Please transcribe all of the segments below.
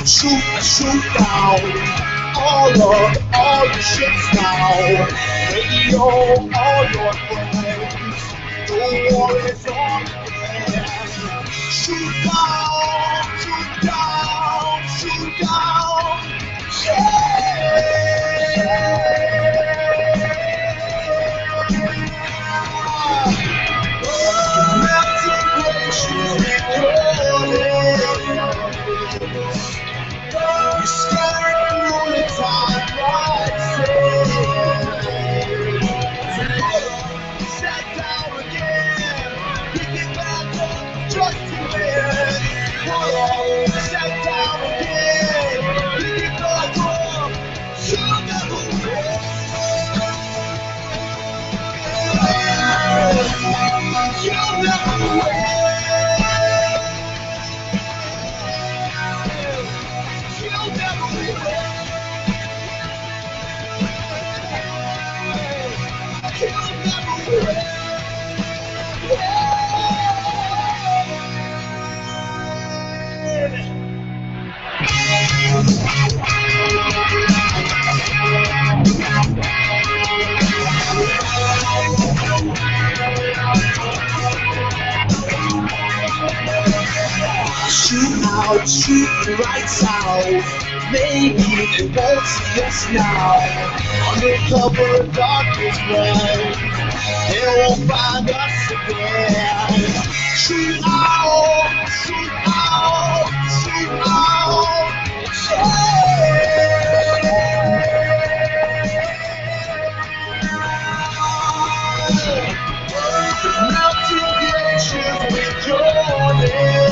Shoot down all your ships now. Radio, all your friends. The war is on again. Shoot down, shoot down, shoot down. Shoot the lights out. Maybe they won't see us now. Under cover of darkness, right? They won't find us again. Shoot out, shoot out, shoot out. Mountain glaciers with your name.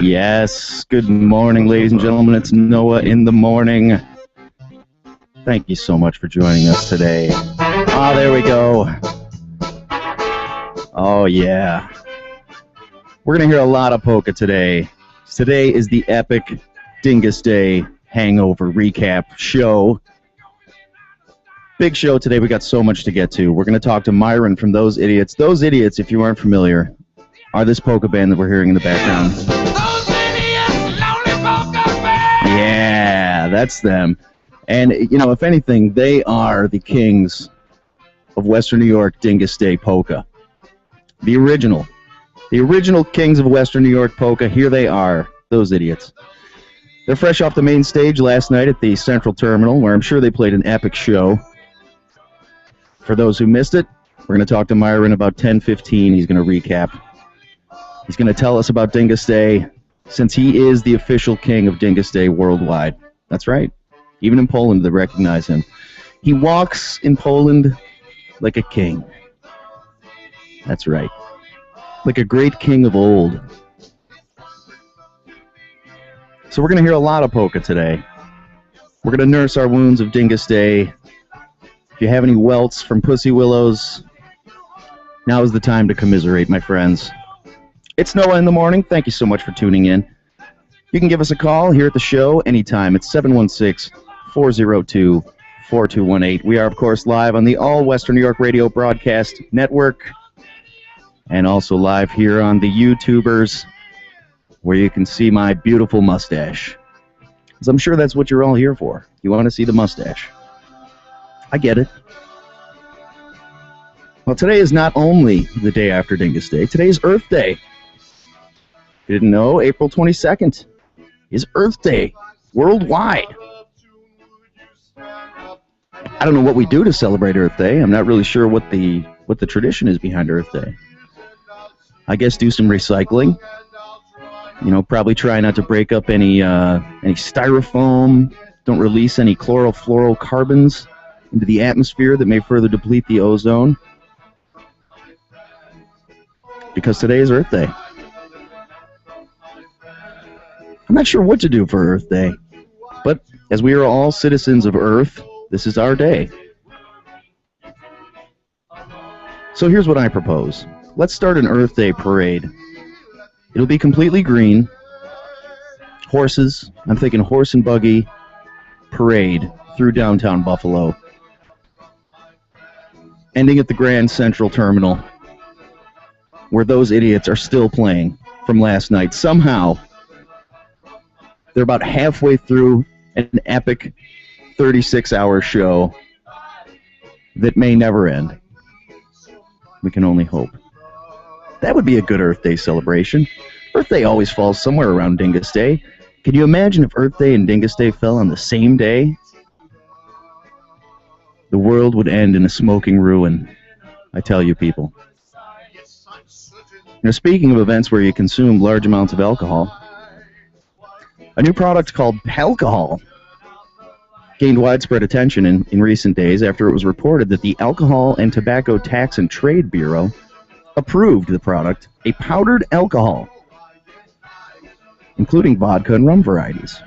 Yes, good morning, ladies and gentlemen. It's Noah in the morning. Thank you so much for joining us today. Ah, there we go. Oh, yeah. We're going to hear a lot of polka today. Today is the epic Dyngus Day Hangover recap show. Big show today. We got so much to get to. We're going to talk to Myron from Those Idiots. Those Idiots, if you aren't familiar, are this polka band that we're hearing in the background. Those idiots, lonely polka band! Yeah, that's them. And, you know, if anything, they are the kings of Western New York Dyngus Day polka. The original kings of Western New York polka. Here they are, Those Idiots. They're fresh off the main stage last night at the Central Terminal, where I'm sure they played an epic show. For those who missed it, we're going to talk to Myron about 10:15. He's going to recap. He's going to tell us about Dyngus Day, since he is the official king of Dyngus Day worldwide. That's right. Even in Poland, they recognize him. He walks in Poland like a king. That's right. Like a great king of old. So we're going to hear a lot of polka today. We're going to nurse our wounds of Dyngus Day. If you have any welts from Pussy Willows, now is the time to commiserate, my friends. It's Noah in the morning. Thank you so much for tuning in. You can give us a call here at the show anytime. It's 716-402-4218. We are, of course, live on the All Western New York Radio Broadcast Network and also live here on the YouTubers where you can see my beautiful mustache. Because I'm sure that's what you're all here for. You want to see the mustache. I get it. Well, today is not only the day after Dyngus Day. Today is Earth Day. If you didn't know, April 22nd is Earth Day worldwide. I don't know what we do to celebrate Earth Day. I'm not really sure what the tradition is behind Earth Day. I guess do some recycling. You know, probably try not to break up any styrofoam. Don't release any chlorofluorocarbons into the atmosphere that may further deplete the ozone. Because today is Earth Day. I'm not sure what to do for Earth Day, but as we are all citizens of Earth, this is our day. So here's what I propose. Let's start an Earth Day parade. It'll be completely green. Horses, I'm thinking horse and buggy parade through downtown Buffalo. Ending at the Grand Central Terminal, where those idiots are still playing from last night. Somehow, they're about halfway through an epic 36-hour show that may never end. We can only hope. That would be a good Earth Day celebration. Earth Day always falls somewhere around Dyngus Day. Can you imagine if Earth Day and Dyngus Day fell on the same day? The world would end in a smoking ruin, I tell you people. Now, speaking of events where you consume large amounts of alcohol, a new product called Palcohol gained widespread attention in recent days after it was reported that the Alcohol and Tobacco Tax and Trade Bureau approved the product, a powdered alcohol, including vodka and rum varieties.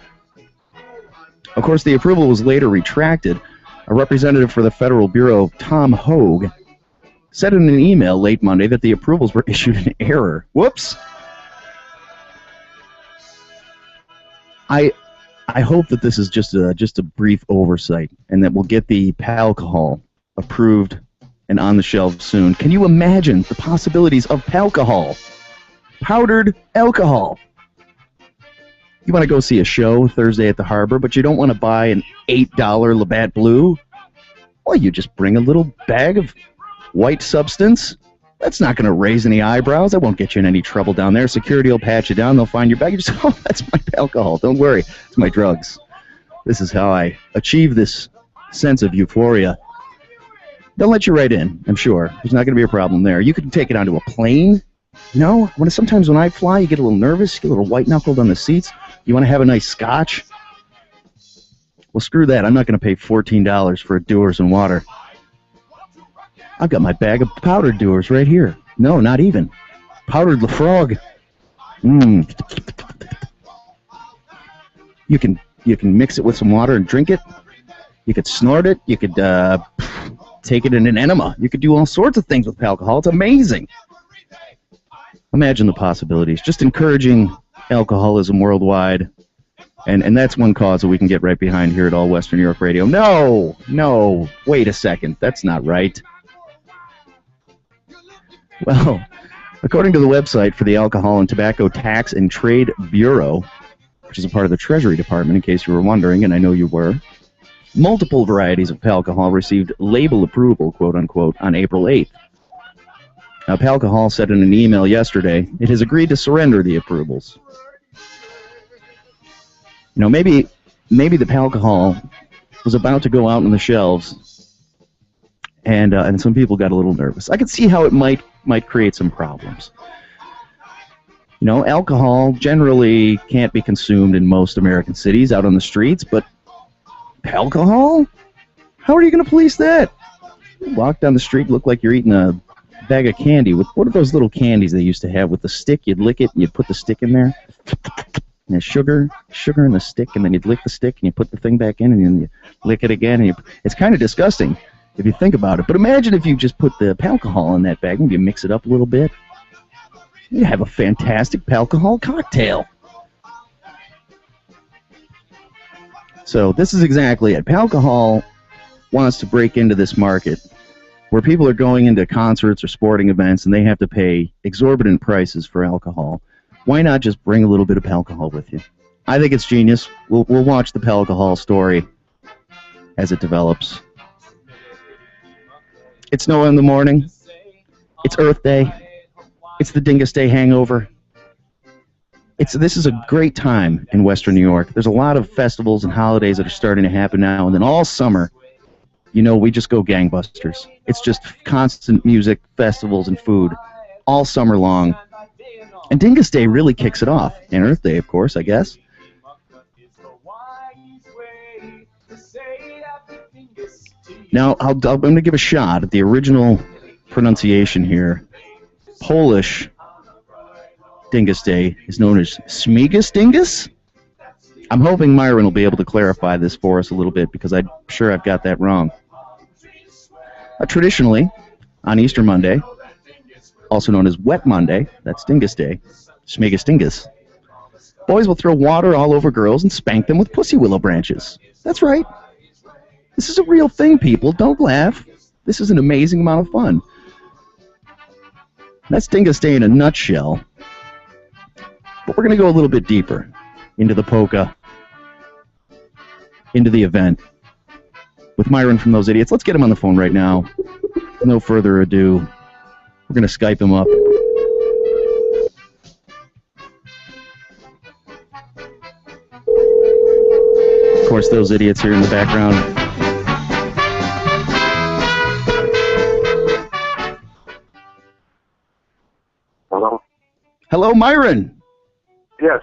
Of course, the approval was later retracted. A representative for the Federal Bureau, Tom Hogue, said in an email late Monday that the approvals were issued in error. Whoops! I hope that this is just a brief oversight and that we'll get the Palcohol approved and on the shelves soon. Can you imagine the possibilities of Palcohol? Powdered alcohol. You want to go see a show Thursday at the Harbor, but you don't want to buy an $8 Labatt Blue? Well, you just bring a little bag of white substance. That's not going to raise any eyebrows. That won't get you in any trouble down there. Security will pat you down. They'll find your bag. You just, oh, that's my alcohol. Don't worry. It's my drugs. This is how I achieve this sense of euphoria. They'll let you right in, I'm sure. There's not going to be a problem there. You can take it onto a plane. You know, sometimes when I fly, you get a little nervous, you get a little white-knuckled on the seats. You want to have a nice scotch? Well, screw that. I'm not going to pay $14 for a Dewar's and water. I've got my bag of powdered Dewar's right here. No, not even. Powdered Lafroig. You can mix it with some water and drink it. You could snort it. You could take it in an enema. You could do all sorts of things with alcohol. It's amazing. Imagine the possibilities. Just encouraging alcoholism worldwide. And that's one cause that we can get right behind here at All Western New York Radio. No, wait a second. That's not right. Well, according to the website for the Alcohol and Tobacco Tax and Trade Bureau, which is a part of the Treasury Department, in case you were wondering, and I know you were, multiple varieties of alcohol received label approval, quote-unquote, on April 8th. Now, Palcohol said in an email yesterday it has agreed to surrender the approvals. You know, maybe the Palcohol was about to go out on the shelves, and some people got a little nervous. I could see how it might create some problems. You know, alcohol generally can't be consumed in most American cities out on the streets, but alcohol? How are you going to police that? You walk down the street, look like you're eating a bag of candy. What are those little candies they used to have with the stick? You'd lick it and you'd put the stick in there. And there's sugar in the stick, and then you'd lick the stick and you put the thing back in and then you lick it again. And it's kind of disgusting if you think about it. But imagine if you just put the alcohol in that bag and you mix it up a little bit. You have a fantastic alcohol cocktail. So this is exactly it. Alcohol wants to break into this market where people are going into concerts or sporting events and they have to pay exorbitant prices for alcohol. Why not just bring a little bit of alcohol with you? I think it's genius. We'll watch the alcohol story as it develops. It's Noah in the morning. It's Earth Day. It's the Dyngus Day Hangover. This is a great time in Western New York. There's a lot of festivals and holidays that are starting to happen now, and then all summer, we just go gangbusters. It's just constant music, festivals, and food all summer long. And Dyngus Day really kicks it off. And Earth Day, of course, I guess. Now, I'm going to give a shot at the original pronunciation here. Polish Dyngus Day is known as Śmigus-Dyngus. I'm hoping Myron will be able to clarify this for us a little bit because I'm sure I've got that wrong. Traditionally, on Easter Monday, also known as Wet Monday, that's Dyngus Day, Śmigus-Dyngus, boys will throw water all over girls and spank them with pussy willow branches. That's right. This is a real thing, people. Don't laugh. This is an amazing amount of fun. That's Dyngus Day in a nutshell. But we're going to go a little bit deeper into the polka, into the event, with Myron from Those Idiots. Let's get him on the phone right now. With no further ado, we're going to Skype him up. Of course, Those Idiots here in the background. Hello? Hello, Myron. Yes.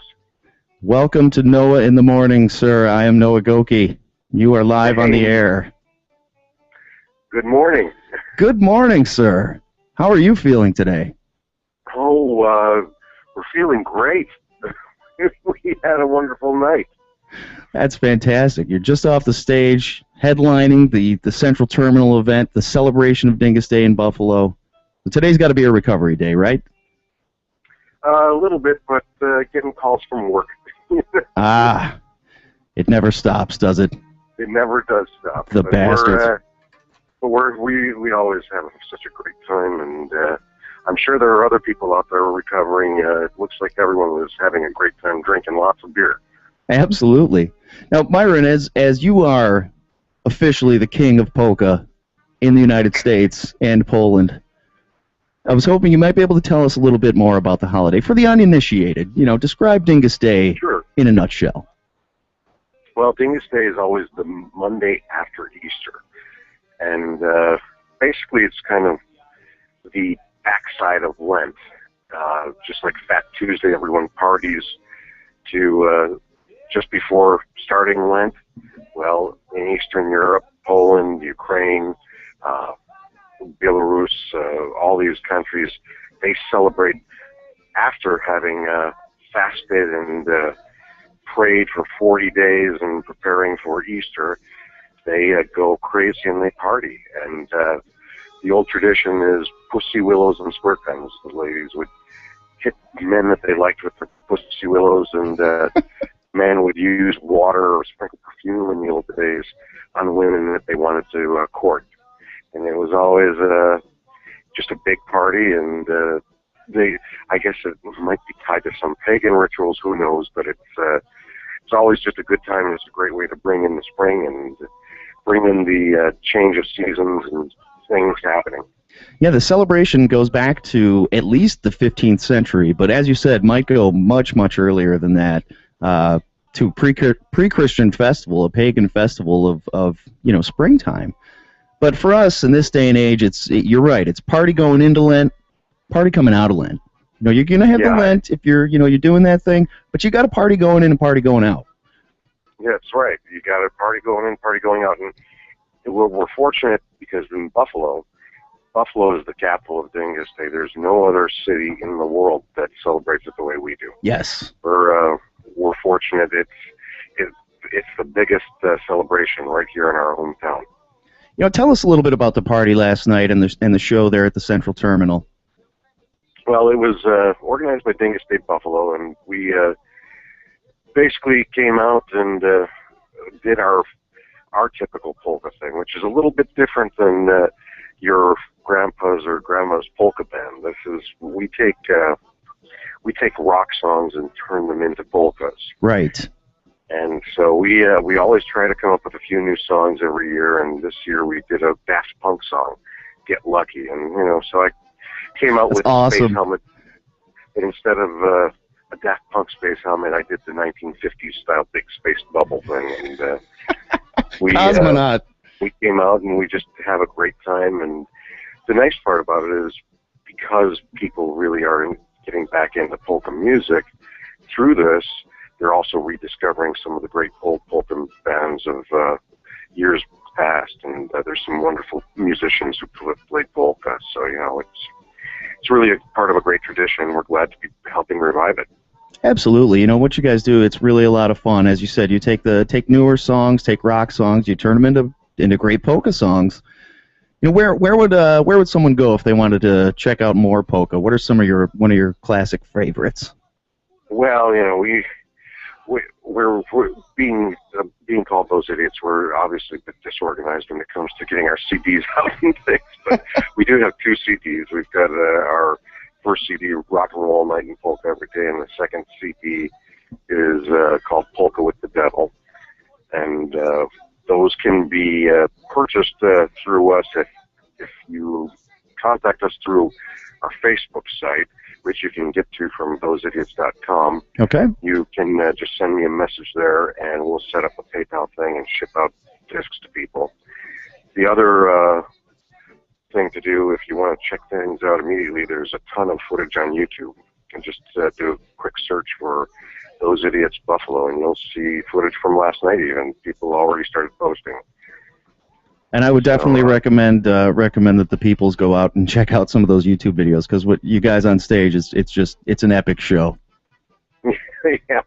Welcome to Noah in the Morning, sir. I am Noah Goki. You are live on the air. Good morning. Good morning, sir. How are you feeling today? Oh, we're feeling great. We had a wonderful night. That's fantastic. You're just off the stage, headlining the Central Terminal event, the celebration of Dyngus Day in Buffalo. So today's got to be a recovery day, right? A little bit, but getting calls from work. It never stops, does it? It never does stop. The bastards. We always have such a great time, and I'm sure there are other people out there recovering. It looks like everyone was having a great time drinking lots of beer. Absolutely. Now, Myron, as you are officially the king of polka in the United States and Poland, I was hoping you might be able to tell us a little bit more about the holiday. For the uninitiated, describe Dyngus Day in a nutshell. Well, Dyngus Day is always the Monday after Easter. And basically it's kind of the backside of Lent. Just like Fat Tuesday, everyone parties to just before starting Lent. Well, in Eastern Europe, Poland, Ukraine, Belarus, all these countries, they celebrate after having fasted and prayed for 40 days and preparing for Easter. They go crazy and they party. And the old tradition is pussy willows and squirt guns. The ladies would hit men that they liked with their pussy willows, and men would use water or sprinkle perfume in the old days on women that they wanted to court. And it was always just a big party, and I guess it might be tied to some pagan rituals, who knows, but it's always just a good time, and it's a great way to bring in the spring and bring in the change of seasons and things happening. Yeah, the celebration goes back to at least the 15th century, but as you said, might go much, much earlier than that, to pre-Christian festival, a pagan festival of springtime. But for us in this day and age, you're right. It's party going into Lent, party coming out of Lent. You're gonna have the Lent if you're doing that thing, but you got a party going in and party going out. Yeah, that's right. You got a party going in, party going out, and we're fortunate because in Buffalo is the capital of Dyngus Day. There's no other city in the world that celebrates it the way we do. Yes. We're fortunate. It's the biggest celebration right here in our hometown. You know, tell us a little bit about the party last night and the show there at the Central Terminal. Well, it was organized by Dyngus Day Buffalo, and we basically came out and did our typical polka thing, which is a little bit different than your grandpa's or grandma's polka band. We take rock songs and turn them into polkas. Right. And so we always try to come up with a few new songs every year, and this year we did a Daft Punk song, "Get Lucky," and so I came out with a space helmet, but instead of a Daft Punk space helmet, I did the 1950s style big space bubble thing, and Cosmonaut. We came out and we just have a great time. And the nice part about it is because people really are getting back into polka music through this, they're also rediscovering some of the great old polka bands of years past, and there's some wonderful musicians who play polka. So it's really a part of a great tradition. We're glad to be helping revive it. Absolutely. You know what you guys do, it's really a lot of fun. As you said, you take newer songs, take rock songs, you turn them into great polka songs. You know, where would someone go if they wanted to check out more polka? What are one of your classic favorites? Well, we're being called those idiots. We're obviously a bit disorganized when it comes to getting our CDs out and things, but we do have 2 CDs. We've got our first CD, Rock and Roll All Night and Polka Every Day, and the second CD is called Polka with the Devil. And those can be purchased through us if you contact us through our Facebook site, which you can get to from thoseidiots.com. Okay. You can just send me a message there, and we'll set up a PayPal thing and ship out discs to people. The other thing to do, if you want to check things out immediately, there's a ton of footage on YouTube. You can just do a quick search for Those Idiots Buffalo, and you'll see footage from last night even. People already started posting. And I would definitely recommend that the peoples go out and check out some of those YouTube videos, because what you guys on stage it's an epic show. Yeah,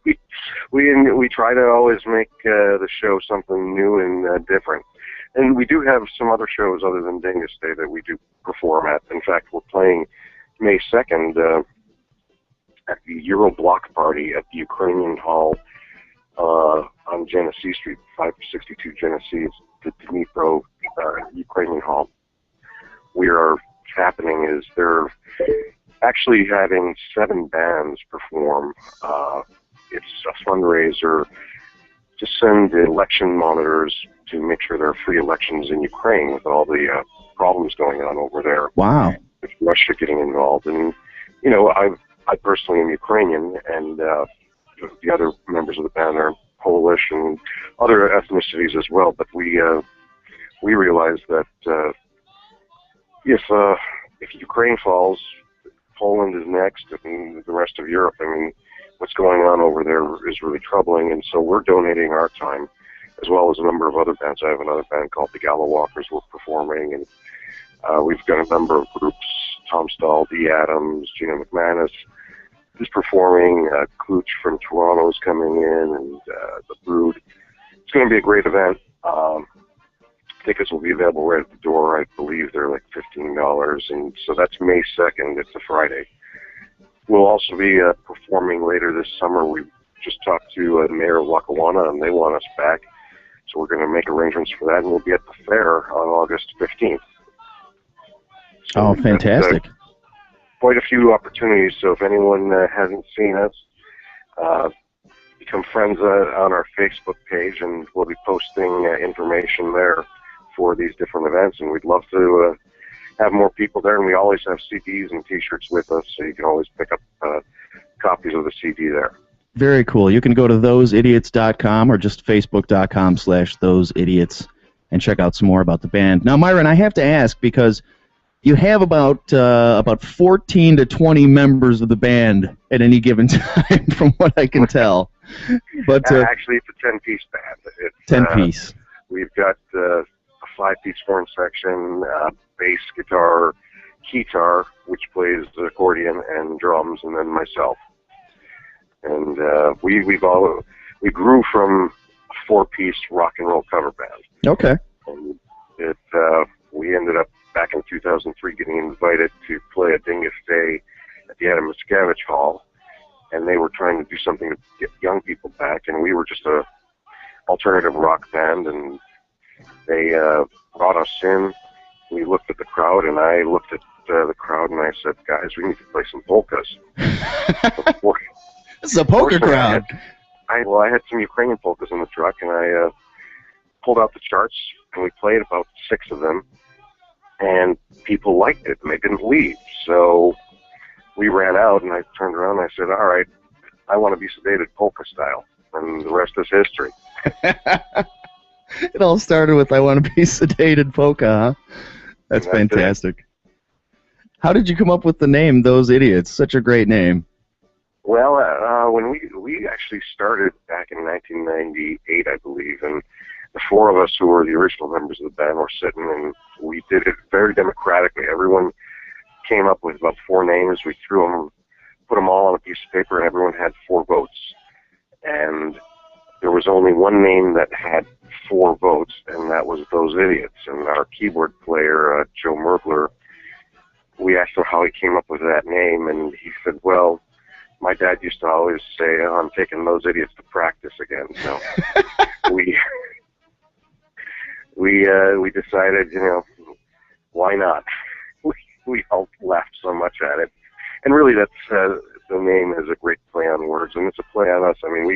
we try to always make the show something new and different. And we do have some other shows other than Dyngus Day that we do perform at. In fact, we're playing May 2nd at the Euro Block Party at the Ukrainian Hall on Genesee Street, 562 Genesee. It's the Dnipro Ukrainian Hall. They're actually having 7 bands perform. It's a fundraiser to send the election monitors to make sure there are free elections in Ukraine with all the problems going on over there. Wow. With Russia getting involved. And, I personally am Ukrainian, and the other members of the band are Polish and other ethnicities as well. But we realize that if Ukraine falls, Poland is next, and the rest of Europe. I mean, what's going on over there is really troubling, and so we're donating our time, as well as a number of other bands. I have another band called the Gala Walkers we're performing, and we've got a number of groups. Tom Stahl, Dee Adams, Gina McManus is performing. Klooch from Toronto is coming in, and The Brood. It's going to be a great event. Tickets will be available right at the door. I believe they're like $15, and so that's May 2nd. It's a Friday. We'll also be performing later this summer. We just talked to the mayor of Lackawanna, and they want us back, so we're going to make arrangements for that, and we'll be at the fair on August 15th. So fantastic. Quite a few opportunities, so if anyone hasn't seen us, become friends on our Facebook page, and we'll be posting information there for these different events, and we'd love to have more people there, and we always have CDs and T-shirts with us, so you can always pick up copies of the CD there. Very cool. You can go to thoseidiots.com or just facebook.com/thoseidiots and check out some more about the band. Now, Myron, I have to ask, because you have about 14 to 20 members of the band at any given time, from what I can tell. But actually, it's a 10-piece band. It's 10-piece. We've got a 5-piece horn section, bass, guitar, keytar, which plays the accordion and drums, and then myself. And we grew from a 4-piece rock and roll cover band. Okay. And we ended up back in 2003 getting invited to play a Dyngus Day at the Adam Miscavige Hall, and they were trying to do something to get young people back, and we were just a alternative rock band, and they brought us in. We looked at the crowd, and I looked at the crowd, and I said, guys, we need to play some polkas. This is a polka crowd. I had some Ukrainian polkas in the truck, and I pulled out the charts, and we played about 6 of them, and people liked it, and they didn't leave. So we ran out, and I turned around, and I said, all right, I want to be sedated polka style, and the rest is history. It all started with I want to be sedated polka, huh? That's fantastic. How did you come up with the name Those Idiots? Such a great name. Well, when we actually started back in 1998, I believe, and the 4 of us who were the original members of the band were sitting, and we did it very democratically. Everyone came up with about 4 names. We threw them, put them all on a piece of paper, and everyone had 4 votes. And there was only one name that had 4 votes, and that was Those Idiots. And our keyboard player, Joe Mergler, we asked him how he came up with that name, and he said, well, my dad used to always say, I'm taking those idiots to practice again. So we decided, why not? We all laughed so much at it. And really, that's the name is a great play on words, and it's a play on us. I mean,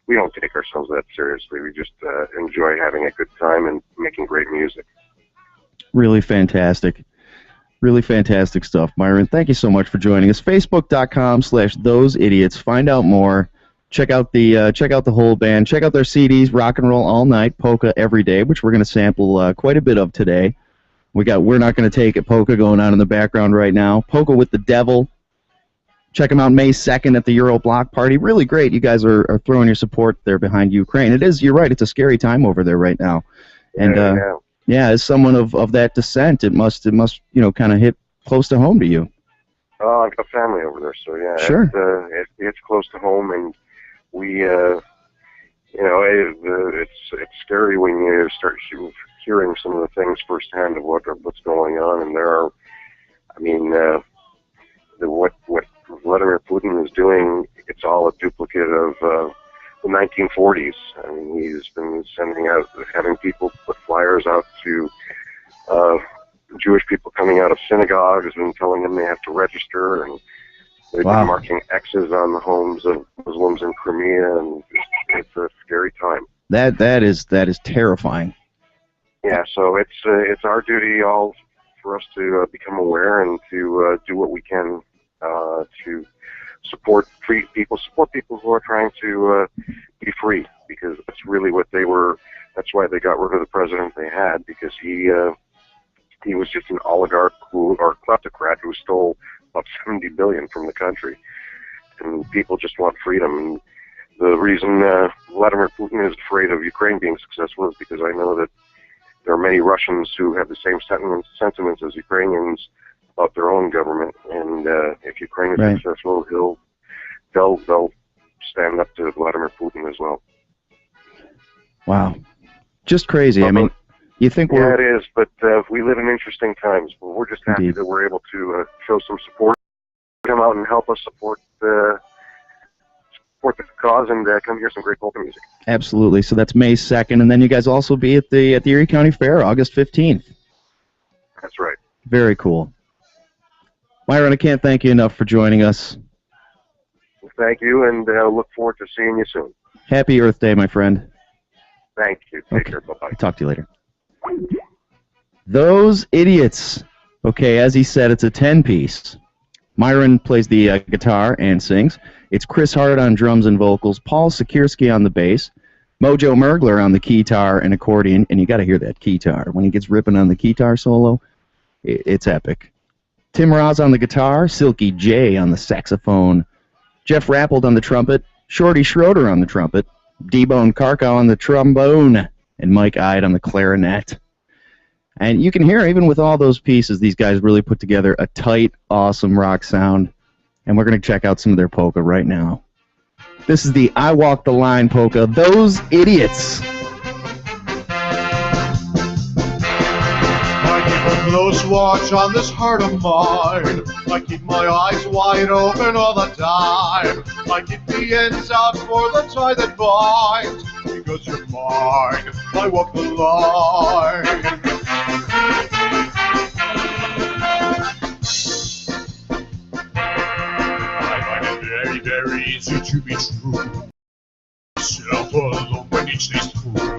we don't take ourselves that seriously. We just enjoy having a good time and making great music. Really fantastic. Really fantastic stuff, Myron. Thank you so much for joining us. Facebook.com/Those Idiots. Find out more. Check out the whole band. Check out their CDs, Rock and Roll All Night, Polka Every Day, which we're going to sample quite a bit of today. We're Not Gonna Take It, Polka going on in the background right now. Polka with the Devil. Check them out May 2nd at the Euro Block Party. Really great. You guys are throwing your support there behind Ukraine. It is, you're right, it's a scary time over there right now. And yeah, as someone of that descent, it must kind of hit close to home to you. Oh, I've got family over there, so yeah. Sure. It's close to home, and we, it's scary when you start hearing some of the things firsthand of what's going on, and there are, I mean, what Vladimir Putin is doing, it's all a duplicate of the 1940s. I mean, he's been having people put flyers out to Jewish people coming out of synagogues and telling them they have to register, and they've been marking X's on the homes of Muslims in Crimea, and it's a scary time. That is terrifying. Yeah, so it's our duty all for us to become aware and to do what we can to support people who are trying to be free, because that's really what they were. That's why they got rid of the president they had, because he was just an oligarch or kleptocrat who stole about $70 billion from the country, and people just want freedom. And the reason Vladimir Putin is afraid of Ukraine being successful is because I know that there are many Russians who have the same sentiments as Ukrainians about their own government, and if Ukraine is successful, they'll stand up to Vladimir Putin as well. Wow, just crazy. I mean, you think it is, but we live in interesting times. But we're just happy that we're able to show some support, come out and help us support the cause, and come hear some great polka music. Absolutely. So that's May 2nd, and then you guys also be at the Erie County Fair, August 15th. That's right. Very cool. Myron, I can't thank you enough for joining us. Thank you, and look forward to seeing you soon. Happy Earth Day, my friend. Thank you. Take care. Bye-bye. Talk to you later. Those Idiots. Okay, as he said, it's a 10-piece. Myron plays the guitar and sings. It's Chris Hart on drums and vocals, Paul Sikierski on the bass, Mojo Mergler on the keytar and accordion, and you got to hear that keytar. When he gets ripping on the keytar solo, it's epic. Tim Roz on the guitar, Silky J on the saxophone, Jeff Rappold on the trumpet, Shorty Schroeder on the trumpet, D-Bone Karkow on the trombone, and Mike Ide on the clarinet. And you can hear, even with all those pieces, these guys really put together a tight, awesome rock sound. And we're going to check out some of their polka right now. This is the I Walk the Line polka, Those Idiots. I keep a close watch on this heart of mine. I keep my eyes wide open all the time. I keep the ends out for the tie that binds. Because you're mine, I walk the line. I find it very, very easy to be true. Self alone when each day's through.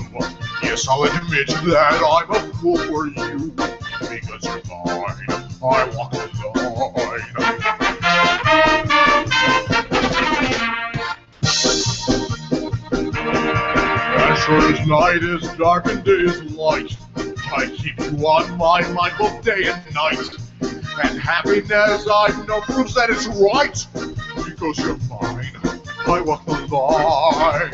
Yes, I'll admit that I'm a fool for you. Because you're mine, I walk the line. As sure as night is dark and day is light, I keep you on my mind both day and night. And happiness I know proves that it's right. Because you're mine, I walk the line.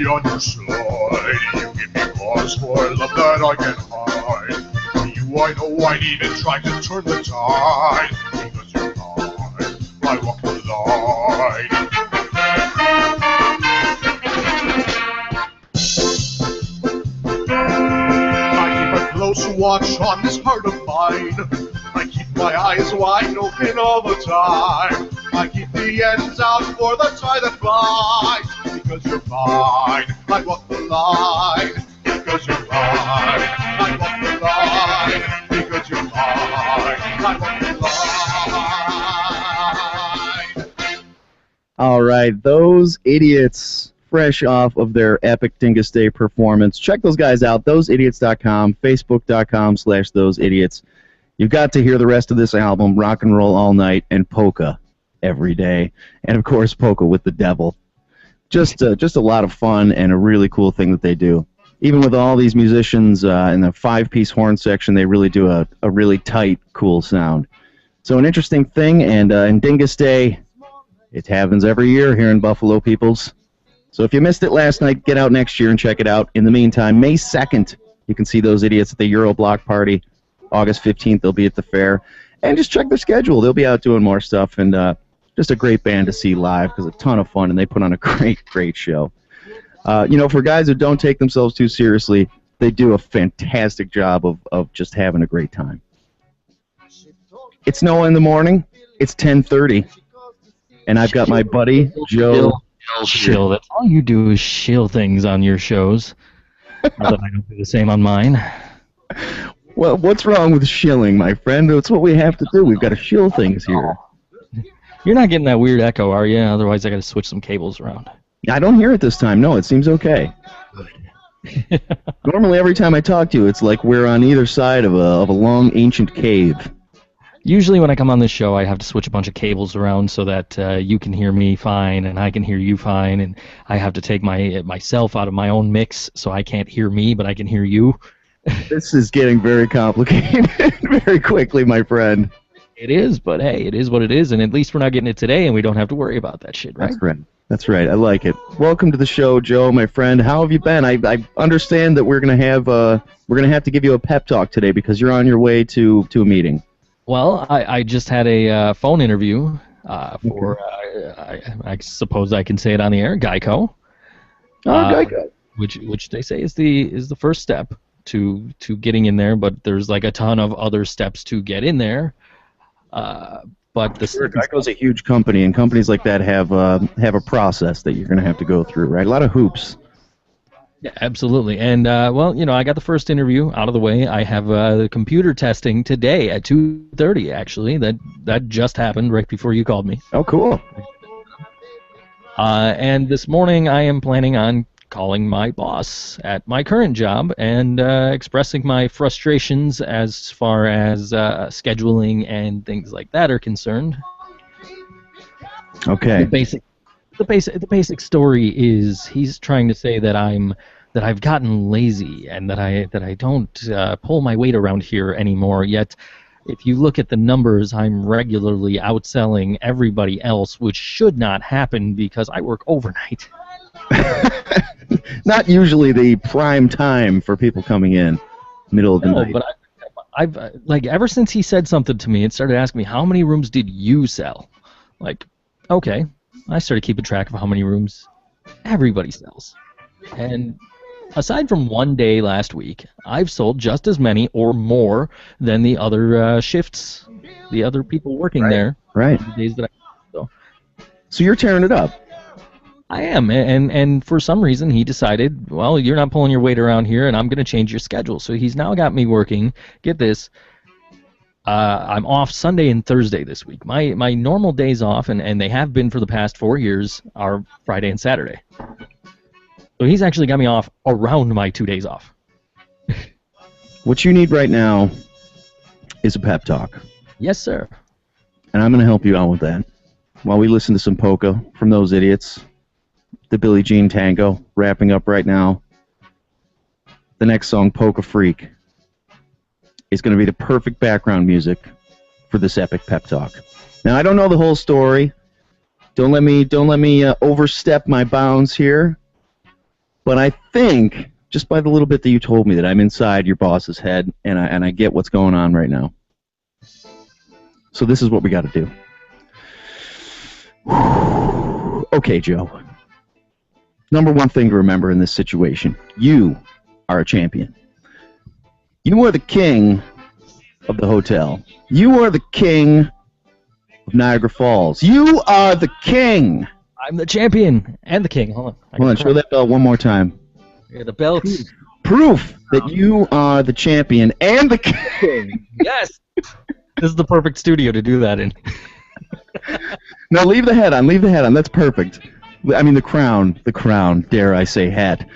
On your side, you give me cause for love that I can't hide. For you I know I'd even try to turn the tide. Because you're mine, I walk the line. I keep a close watch on this heart of mine. I keep my eyes wide open all the time. I keep the ends out for the tie that binds. Because you're mine, I walk the line. Because you're mine, I walk the line. Because you're mine, I walk the line. All right, Those Idiots, fresh off of their epic Dyngus Day performance. Check those guys out, thoseidiots.com, facebook.com/thoseidiots. You've got to hear the rest of this album, Rock and Roll All Night, and Polka every day. And, of course, Polka with the Devil. Just a lot of fun and a really cool thing that they do. Even with all these musicians in the 5-piece horn section, they really do a really tight, cool sound. So an interesting thing, and in Dyngus Day, it happens every year here in Buffalo, peoples. So if you missed it last night, get out next year and check it out. In the meantime, May 2nd, you can see Those Idiots at the Euro Block Party. August 15th, they'll be at the fair. And just check their schedule. They'll be out doing more stuff, and just a great band to see live because a ton of fun, and they put on a great, great show. You know, for guys who don't take themselves too seriously, they do a fantastic job of just having a great time. It's Noah in the morning. It's 10:30, and I've got my buddy Joe. Shill. That's all you do is shill things on your shows. Not that I don't do the same on mine. Well, what's wrong with shilling, my friend? That's what we have to do. We've got to shill things here. You're not getting that weird echo, are you? Otherwise, I got to switch some cables around. I don't hear it this time. No, it seems okay. Normally, every time I talk to you, it's like we're on either side of a long, ancient cave. Usually, when I come on this show, I have to switch a bunch of cables around so that you can hear me fine and I can hear you fine, and I have to take myself out of my own mix so I can't hear me, but I can hear you. This is getting very complicated very quickly, my friend. It is, but hey, it is what it is, and at least we're not getting it today, and we don't have to worry about that shit, right? That's right. That's right. I like it. Welcome to the show, Joe, my friend. How have you been? I understand that we're gonna have to give you a pep talk today because you're on your way to a meeting. Well, I just had a phone interview for I suppose I can say it on the air, Geico. Geico. Which they say is the first step to getting in there, but there's like a ton of other steps to get in there. But Geico's a huge company, and companies like that have a process that you're going to have to go through, right? A lot of hoops. Yeah, absolutely. And well, you know, I got the first interview out of the way. I have the computer testing today at 2:30. Actually, that just happened right before you called me. Oh, cool. And this morning I am planning on calling my boss at my current job and expressing my frustrations as far as scheduling and things like that are concerned. Okay. The basic story is he's trying to say that I've gotten lazy and that I don't pull my weight around here anymore. Yet, if you look at the numbers, I'm regularly outselling everybody else, which should not happen because I work overnight. Not usually the prime time for people coming in, middle of the night. But I've like ever since he said something to me and started asking me, how many rooms did you sell? Like, okay, I started keeping track of how many rooms everybody sells. And aside from one day last week, I've sold just as many or more than the other shifts, the other people working there. Right. The days that So you're tearing it up. I am, and for some reason he decided, well, you're not pulling your weight around here, and I'm going to change your schedule. So he's now got me working. Get this. I'm off Sunday and Thursday this week. My normal days off, and they have been for the past 4 years, are Friday and Saturday. So he's actually got me off around my 2 days off. What you need right now is a pep talk. Yes, sir. And I'm going to help you out with that. While we listen to some polka from those idiots, the Billie Jean Tango, wrapping up right now. The next song, Polka Freak, is going to be the perfect background music for this epic pep talk. Now, I don't know the whole story. Don't let me overstep my bounds here. But I think, just by the little bit that you told me, that I'm inside your boss's head, and I get what's going on right now. So this is what we got to do. Okay, Joe. Number one thing to remember in this situation, you are a champion. You are the king of the hotel. You are the king of Niagara Falls. You are the king. I'm the champion and the king. Hold on, show that belt one more time. Yeah, the belt. Proof that you are the champion and the king. Yes. This is the perfect studio to do that in. No, leave the hat on. Leave the hat on. That's perfect. I mean, the crown, dare I say, hat.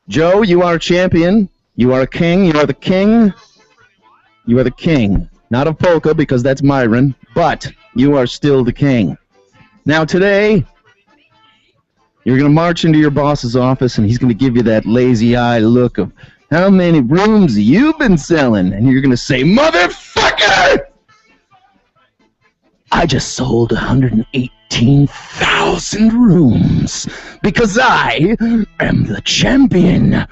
Joe, you are a champion. You are a king. You are the king. You are the king. Not of polka, because that's Myron, but you are still the king. Now, today, you're going to march into your boss's office, and he's going to give you that lazy-eye look of, how many rooms have you been selling? And you're going to say, motherfucker! I just sold 118,000 rooms because I am the champion.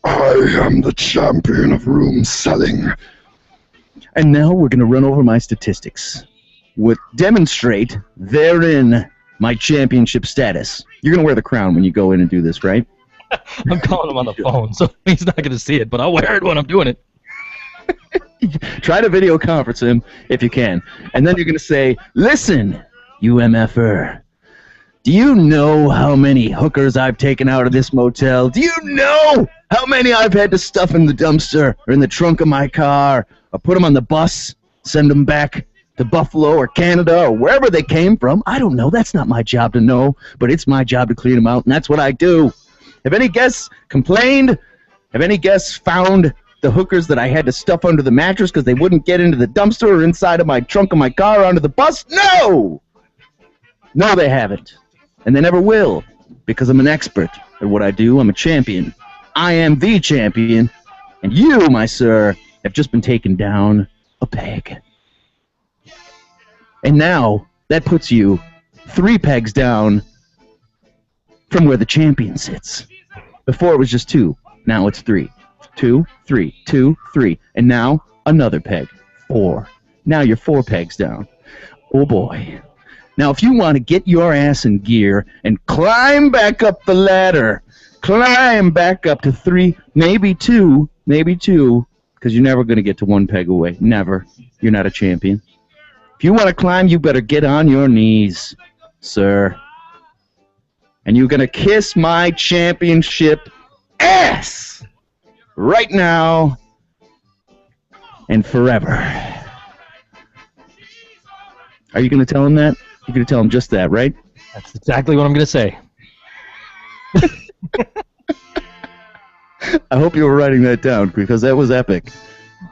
I am the champion of room selling. And now we're going to run over my statistics, which demonstrate therein my championship status. You're going to wear the crown when you go in and do this, right? I'm calling him on the phone, so he's not going to see it, but I'll wear it when I'm doing it. Try to video conference him if you can. And then you're going to say, listen, you MFer, do you know how many hookers I've taken out of this motel? Do you know how many I've had to stuff in the dumpster or in the trunk of my car or put them on the bus, send them back to Buffalo or Canada or wherever they came from? I don't know. That's not my job to know, but it's my job to clean them out, and that's what I do. Have any guests complained? Have any guests found the hookers that I had to stuff under the mattress because they wouldn't get into the dumpster or inside of my trunk of my car or onto the bus? No! No, they haven't. And they never will, because I'm an expert at what I do. I'm a champion. I am the champion. And you, my sir, have just been taken down a peg. And now, that puts you 3 pegs down from where the champion sits. Before it was just 2. Now it's 3. 2, 3, 2, 3. And now, another peg. 4. Now you're 4 pegs down. Oh, boy. Now, if you want to get your ass in gear and climb back up the ladder, climb back up to 3, maybe 2, because you're never going to get to 1 peg away. Never. You're not a champion. If you want to climb, you better get on your knees, sir. And you're going to kiss my championship ass right now and forever. Are you going to tell him that? You're going to tell him just that, right? That's exactly what I'm going to say. I hope you were writing that down because that was epic.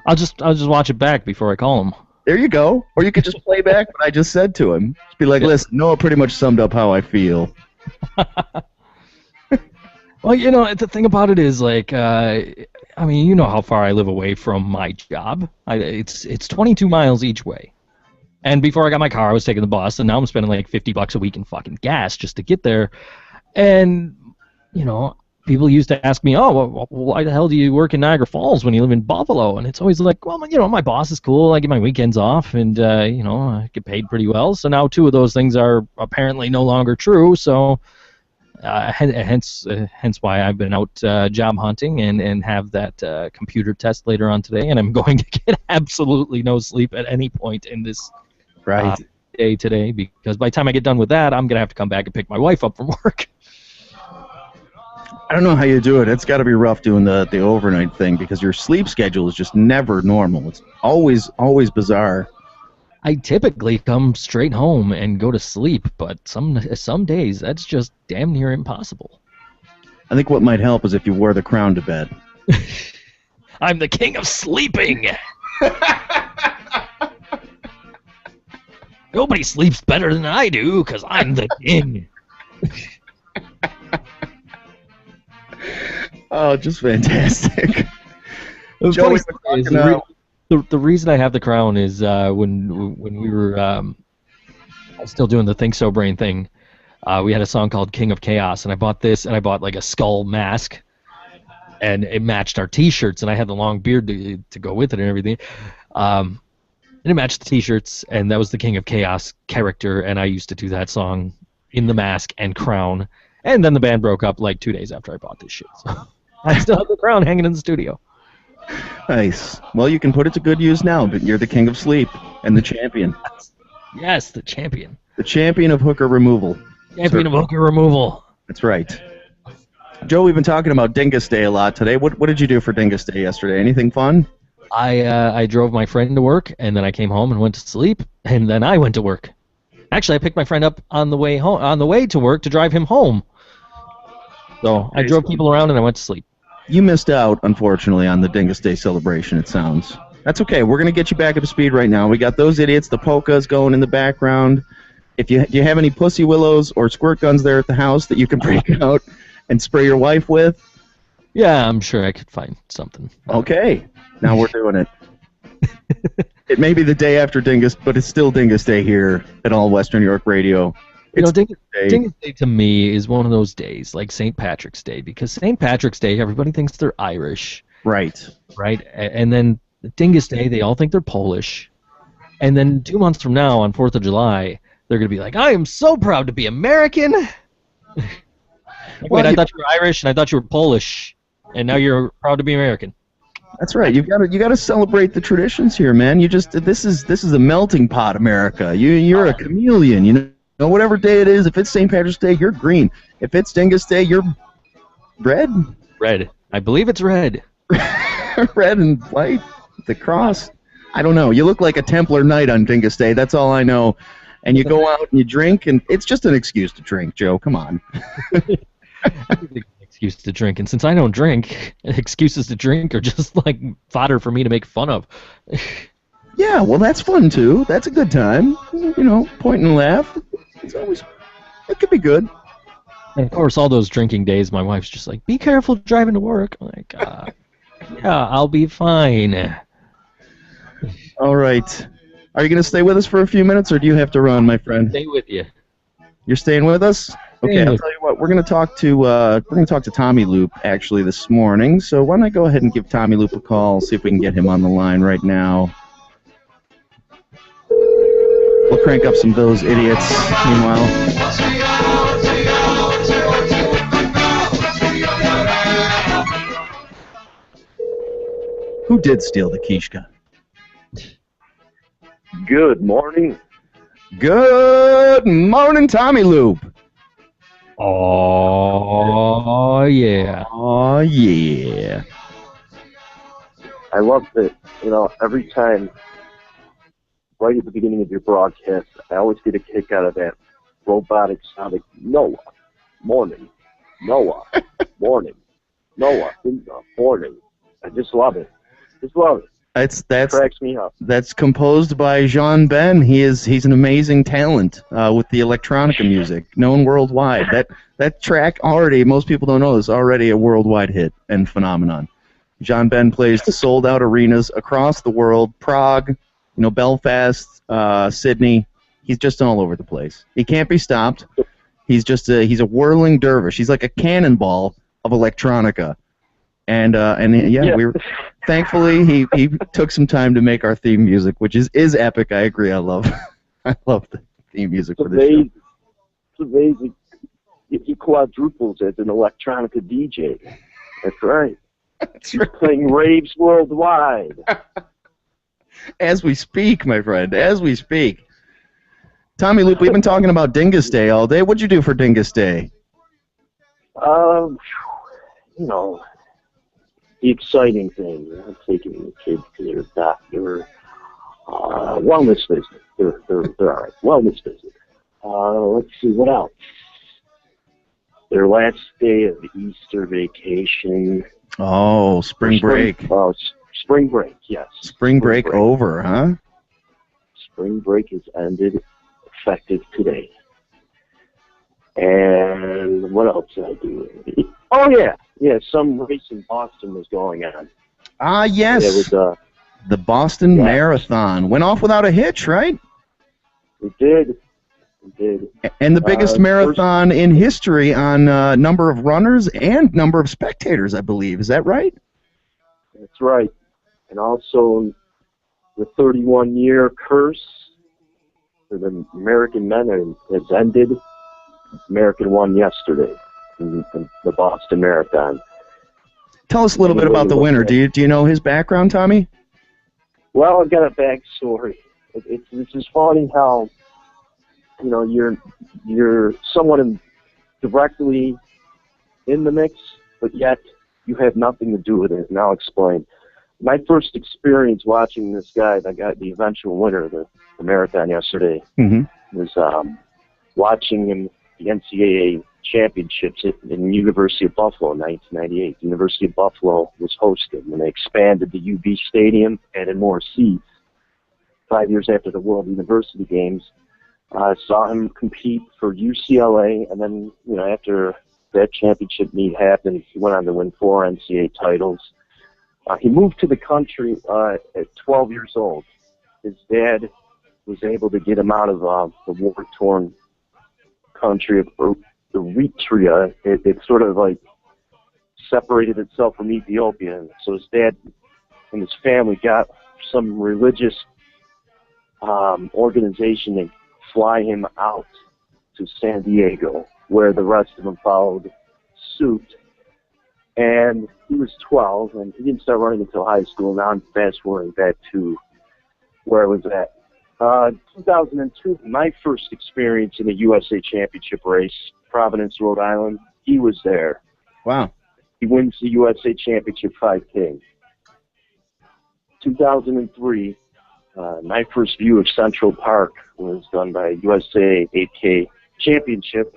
I'll just watch it back before I call him. There you go. Or you could just play back what I just said to him. Just be like, listen, Noah pretty much summed up how I feel. Well, you know, the thing about it is, like, I mean, you know how far I live away from my job. It's 22 miles each way. And before I got my car, I was taking the bus, and now I'm spending like $50 a week in fucking gas just to get there. And, you know, people used to ask me, oh, well, why the hell do you work in Niagara Falls when you live in Buffalo? And it's always like, well, you know, my boss is cool. I get my weekends off, and, you know, I get paid pretty well. So now two of those things are apparently no longer true. So hence why I've been out job hunting and have that computer test later on today. And I'm going to get absolutely no sleep at any point in this day today, because by the time I get done with that, I'm going to have to come back and pick my wife up from work. I don't know how you do it. It's got to be rough doing the overnight thing because your sleep schedule is just never normal. It's always bizarre. I typically come straight home and go to sleep, but some days that's just damn near impossible. I think what might help is if you wore the crown to bed. I'm the king of sleeping. Nobody sleeps better than I do because I'm the king. Oh, just fantastic. Joe, the reason I have the crown is when we were still doing the Think So Brain thing, we had a song called King of Chaos, and I bought this, and I bought like a skull mask, and it matched our T-shirts, and I had the long beard to go with it and everything. And it matched the T-shirts, and that was the King of Chaos character, and I used to do that song in the mask and crown, and then the band broke up like 2 days after I bought this shit. So I still have the crown hanging in the studio. Nice. Well, you can put it to good use now, but you're the king of sleep and the champion. Yes, the champion. The champion of hooker removal. Champion of hooker removal. That's right. Joe, we've been talking about Dyngus Day a lot today. What did you do for Dyngus Day yesterday? Anything fun? I drove my friend to work, and then I came home and went to sleep, and then I went to work. Actually, I picked my friend up on the way home, on the way to work to drive him home. So I drove people around and I went to sleep. You missed out, unfortunately, on the Dyngus Day celebration, it sounds. That's okay. We're going to get you back up to speed right now. We got those idiots, the polkas going in the background. Do you have any pussy willows or squirt guns there at the house that you can break out and spray your wife with? Yeah, I'm sure I could find something. Okay. Now we're doing it. It may be the day after Dyngus, but it's still Dyngus Day here at All Western New York Radio. Dyngus Day to me is one of those days, like St. Patrick's Day, because St. Patrick's Day, everybody thinks they're Irish. Right. Right? And then Dyngus Day, they all think they're Polish. And then 2 months from now, on 4th of July, they're going to be like, I am so proud to be American. Wait, I thought you were Irish, and I thought you were Polish, and now you're proud to be American. That's right. You got to celebrate the traditions here, man. This is a melting pot, America. You're a chameleon. You know, whatever day it is. If it's St. Patrick's Day, you're green. If it's Dyngus Day, you're red. Red. I believe it's red. Red and white. The cross. I don't know. You look like a Templar knight on Dyngus Day. That's all I know. And you go out and you drink, and it's just an excuse to drink, Joe. Come on. Excuse to drink, and since I don't drink, excuses to drink are just like fodder for me to make fun of. Yeah, well, that's fun too. That's a good time. You know, point and laugh. It could be good. And of course, all those drinking days, my wife's just like, "Be careful driving to work." I'm like, yeah, I'll be fine. All right. Are you gonna stay with us for a few minutes, or do you have to run, my friend? Stay with you. You're staying with us? Okay, I'll tell you what. We're gonna talk to Tommy Loop actually this morning. So why don't I go ahead and give Tommy Loop a call, see if we can get him on the line right now. We'll crank up some Those Idiots. Meanwhile, who did steal the Kishka? Good morning. Good morning, Tommy Loop. Oh, yeah. Oh, yeah. I love that, every time, right at the beginning of your broadcast, I always get a kick out of that robotic sounding, Noah, morning, Noah, morning, Noah, Borden. I just love it. Just love it. That's Cracks me up. That's composed by Jean Ben. He's an amazing talent with the electronica music, known worldwide. That track already, most people don't know, is already a worldwide hit and phenomenon. Jean Ben plays to sold-out arenas across the world, Prague, Belfast, Sydney. He's just all over the place. He can't be stopped. He's a whirling dervish. He's like a cannonball of electronica. And we were thankfully he took some time to make our theme music, which is epic. I agree. I love the theme music for this show. It's amazing. He quadruples as an electronica DJ. That's right. That's right. Playing raves worldwide. As we speak, my friend. As we speak. Tommy Loop, we've been talking about Dyngus Day all day. What'd you do for Dyngus Day? The exciting thing, taking the kids to their doctor, wellness visit. They're all right. Wellness visit. Let's see, what else? Their last day of the Easter vacation. Oh, spring break. Spring break, yes. Spring break over, huh? Spring break has ended, effective today. And what else did I do? Oh, yeah, some race in Boston was going on. Ah, yes. It was the Boston Marathon. Went off without a hitch, right? It did. And the biggest marathon in history on number of runners and number of spectators, I believe. Is that right? That's right. And also the 31-year curse for the American men has ended. American won yesterday in the Boston Marathon. Tell us a little bit about the winner. Do you know his background, Tommy? Well, I've got a backstory. It's just funny how you're someone directly in the mix, but yet you have nothing to do with it. And I'll explain. My first experience watching this guy that got the eventual winner of the marathon yesterday was watching him the NCAA championships in the University of Buffalo in 1998. The University of Buffalo was hosted when they expanded the UB Stadium, added more seats. 5 years after the World University Games, I saw him compete for UCLA, and then after that championship meet happened, he went on to win 4 NCAA titles. He moved to the country at 12 years old. His dad was able to get him out of the war-torn country of Eritrea. It sort of like separated itself from Ethiopia. So his dad and his family got some religious organization to fly him out to San Diego, where the rest of them followed suit. And he was 12, and he didn't start running until high school. Now I'm fast-forwarding back to where I was at. 2002, my first experience in a USA Championship race, Providence, Rhode Island. He was there. Wow. He wins the USA Championship 5K. 2003, my first view of Central Park was done by USA 8K Championship.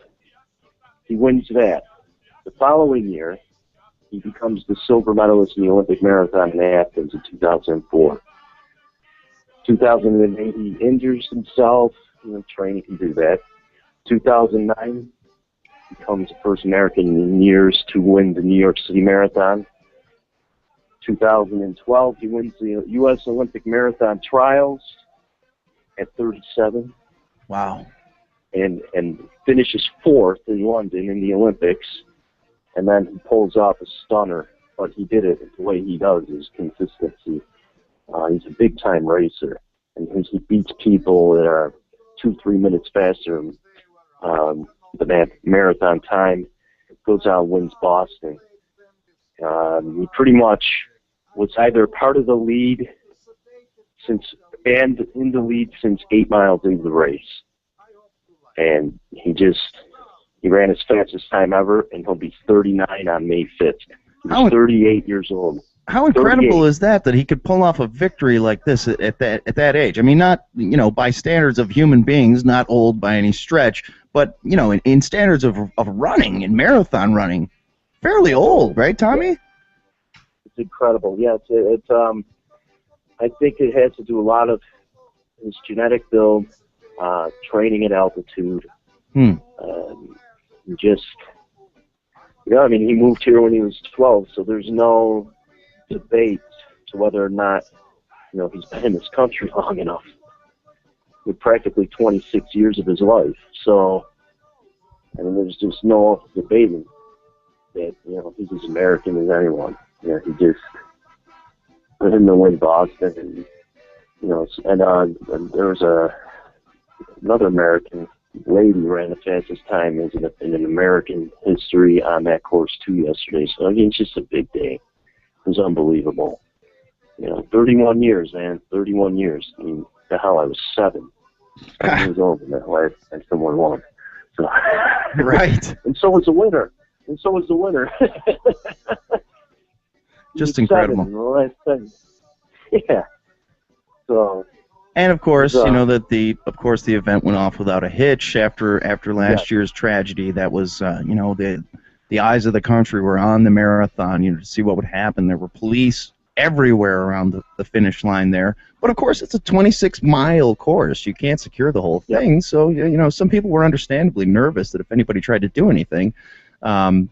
He wins that. The following year, he becomes the silver medalist in the Olympic Marathon in Athens in 2004. 2008, he injures himself. Training can do that. 2009, becomes the first American in years to win the New York City Marathon. 2012, he wins the U.S. Olympic Marathon Trials at 37. Wow. And finishes 4th in London in the Olympics. And then he pulls off a stunner. But he did it the way he does, is consistency. He's a big-time racer. And he beats people that are 2-3 minutes faster than the marathon time. Goes out and wins Boston. He pretty much was either part of the lead since 8 miles into the race. And he ran his fastest time ever, and he'll be 39 on May 5th. He's 38 years old. How incredible is that he could pull off a victory like this at that age? I mean, not by standards of human beings, not old by any stretch, but in standards of running and marathon running, fairly old, right, Tommy? It's incredible. Yeah, it's I think it has to do a lot of his genetic build, training at altitude, just, I mean, he moved here when he was 12, so there's no debate to whether or not, he's been in this country long enough, with practically 26 years of his life. So, I mean, there's just no debating that, he's as American as anyone. He just, for him to win Boston, and, and there was another American lady ran the fastest time in an American history on that course too yesterday. So I mean, it's just a big day. It was unbelievable. 31 years, man. 31 years. I mean, the hell, I was 7. 7 years old when that last time someone won. So, right. And so was the winner. Just incredible. 7 the last time. Yeah. So. And of course, that the event went off without a hitch after last year's tragedy. That was, the eyes of the country were on the marathon, to see what would happen. There were police everywhere around the finish line there. But of course, it's a 26-mile course. You can't secure the whole thing. Yep. So, some people were understandably nervous that if anybody tried to do anything,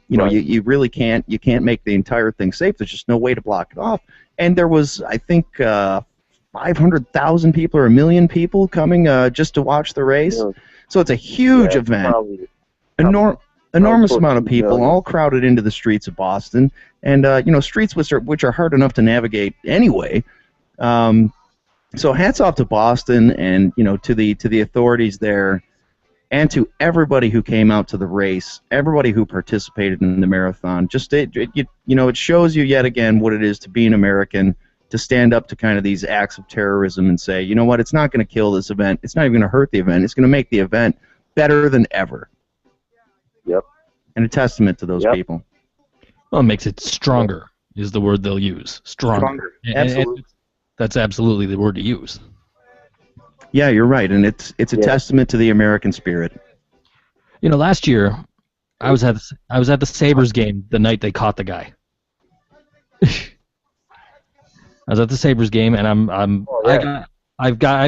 you really can't make the entire thing safe. There's just no way to block it off. And there was, I think, 500,000 people or 1 million people coming just to watch the race. Yeah. So it's a huge event. Enormous amount of people all crowded into the streets of Boston. And, streets which are hard enough to navigate anyway. So hats off to Boston and, to the authorities there and to everybody who came out to the race, everybody who participated in the marathon. Just, it shows you yet again what it is to be an American, to stand up to kind of these acts of terrorism and say, you know what, it's not going to kill this event. It's not even going to hurt the event. It's going to make the event better than ever. Yep. And a testament to those people. Well, it makes it stronger is the word they'll use. Stronger. Absolutely. And that's absolutely the word to use. Yeah, you're right. And it's a testament to the American spirit. Last year, I was at the Sabres game the night they caught the guy. I was at the Sabres game, and I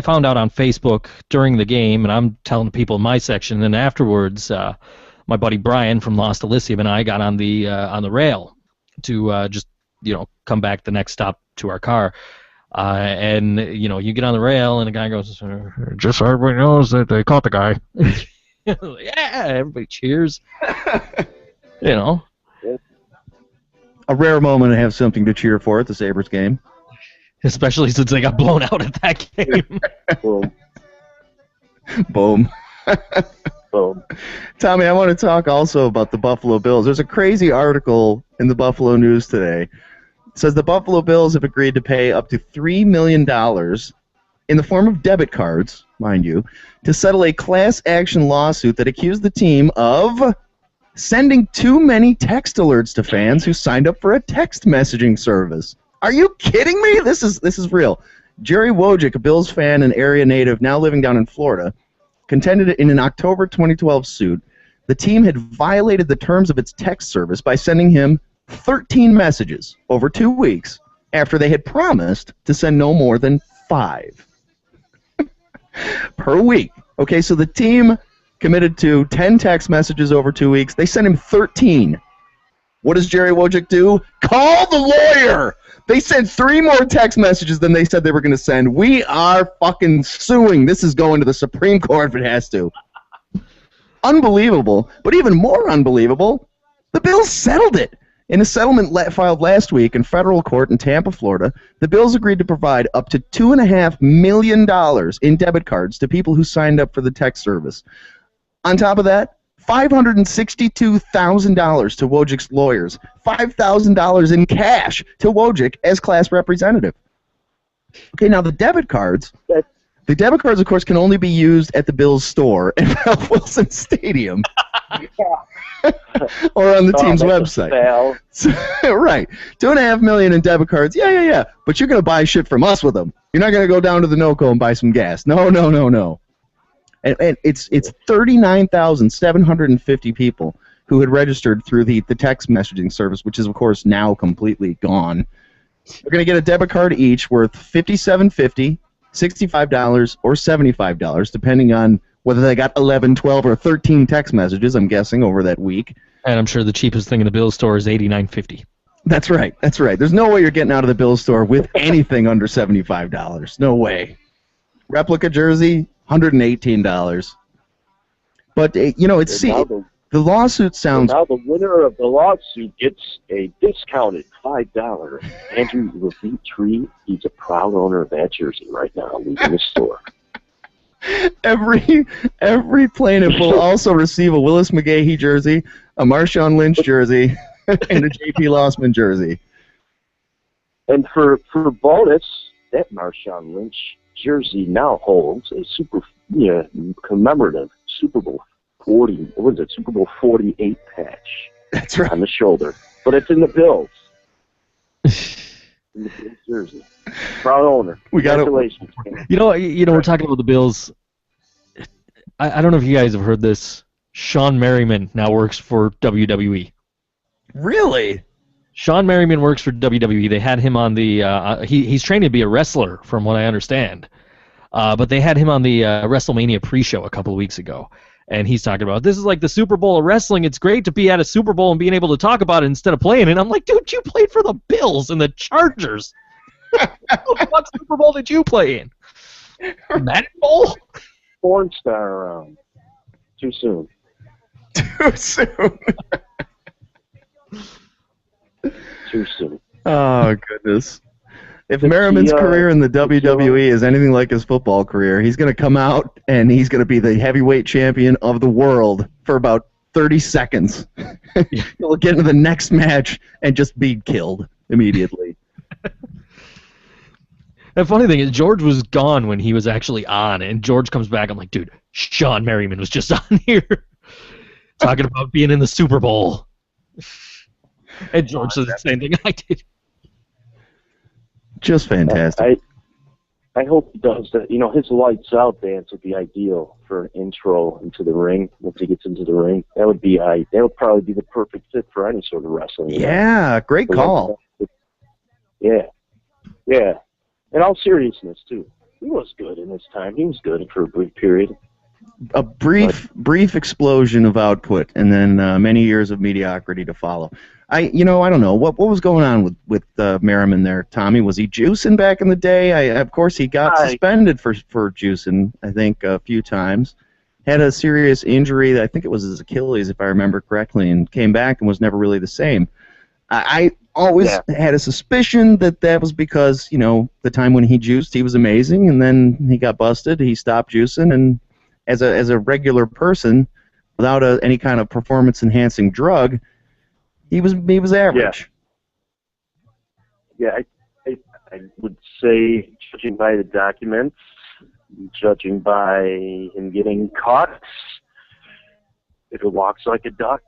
found out on Facebook during the game, and I'm telling people in my section. And afterwards, my buddy Brian from Lost Elysium and I got on the rail to just come back the next stop to our car. And you get on the rail, and the guy goes, "Just so everybody knows that they caught the guy." Yeah, everybody cheers. A rare moment to have something to cheer for at the Sabres game. Especially since they got blown out at that game. Boom. Boom. Boom. Tommy, I want to talk also about the Buffalo Bills. There's a crazy article in the Buffalo News today. It says the Buffalo Bills have agreed to pay up to $3 million in the form of debit cards, mind you, to settle a class action lawsuit that accused the team of sending too many text alerts to fans who signed up for a text messaging service. Are you kidding me? This is real. Jerry Wojcik, a Bills fan and area native now living down in Florida, contended in an October 2012 suit the team had violated the terms of its text service by sending him 13 messages over 2 weeks after they had promised to send no more than 5 per week. Okay, so the team committed to 10 text messages over 2 weeks. They sent him 13. What does Jerry Wojcik do? Call the lawyer! They sent 3 more text messages than they said they were going to send. We are fucking suing. This is going to the Supreme Court if it has to. Unbelievable. But even more unbelievable, the Bills settled it. In a settlement filed last week in federal court in Tampa, Florida, the Bills agreed to provide up to $2.5 million in debit cards to people who signed up for the text service. On top of that, $562,000 to Wojcik's lawyers, $5,000 in cash to Wojcik as class representative. Okay, now the debit cards, of course, can only be used at the Bills store at Ralph Wilson Stadium or on the team's website. So, right, $2.5 million in debit cards. Yeah. But you're gonna buy shit from us with them. You're not gonna go down to the NOCO and buy some gas. No. And it's 39,750 people who had registered through the text messaging service, which is, of course, now completely gone. They're going to get a debit card each worth $57.50, $65, or $75, depending on whether they got 11, 12, or 13 text messages, I'm guessing, over that week. And I'm sure the cheapest thing in the bill store is $89.50. That's right. That's right. There's no way you're getting out of the bill store with anything under $75. No way. Replica jersey, $118. But, it's the lawsuit sounds... Now the winner of the lawsuit gets a discounted $5 Andrew Levine tree. He's a proud owner of that jersey right now, leaving the store. Every plaintiff will also receive a Willis McGahee jersey, a Marshawn Lynch jersey, and a J.P. Lossman jersey. And for bonus, that Marshawn Lynch jersey now holds a commemorative Super Bowl 40. What was it? Super Bowl 48 patch. That's right. On the shoulder, but it's in the Bills. In the Bills jersey. Proud owner. Congratulations. We're talking about the Bills. I don't know if you guys have heard this. Sean Merriman now works for WWE. Really? Sean Merriman works for WWE. They had him on the he's trained to be a wrestler, from what I understand. But they had him on the WrestleMania pre-show a couple of weeks ago. And he's talking about, this is like the Super Bowl of wrestling. It's great to be at a Super Bowl and being able to talk about it instead of playing it. I'm like, dude, you played for the Bills and the Chargers. What Super Bowl did you play in? Madden Bowl? Porn star around. Too soon. Too soon. Too soon. Oh, goodness. If Merriman's career in the WWE is anything like his football career, he's going to come out and he's going to be the heavyweight champion of the world for about 30 seconds. He'll get into the next match and just be killed immediately. The funny thing is, George was gone when he was actually on, and George comes back. I'm like, dude, Sean Merriman was just on here talking about being in the Super Bowl. And George says the same thing I did. Just fantastic. I hope he does that. His lights out dance would be ideal for an intro into the ring. Once he gets into the ring, that would probably be the perfect fit for any sort of wrestling. Yeah, great call. Yeah. In all seriousness, too, he was good in his time. He was good for a brief period. A brief explosion of output, and then many years of mediocrity to follow. I don't know what was going on with Merriman there, Tommy. Was he juicing back in the day? Of course, he got suspended for juicing, I think, a few times. Had a serious injury. I think it was his Achilles, if I remember correctly, and came back and was never really the same. I always had a suspicion that was because, the time when he juiced, he was amazing, and then he got busted. He stopped juicing, and as a regular person, without any kind of performance-enhancing drug, he was average. Yeah, I would say, judging by the documents, judging by him getting caught, if it walks like a duck,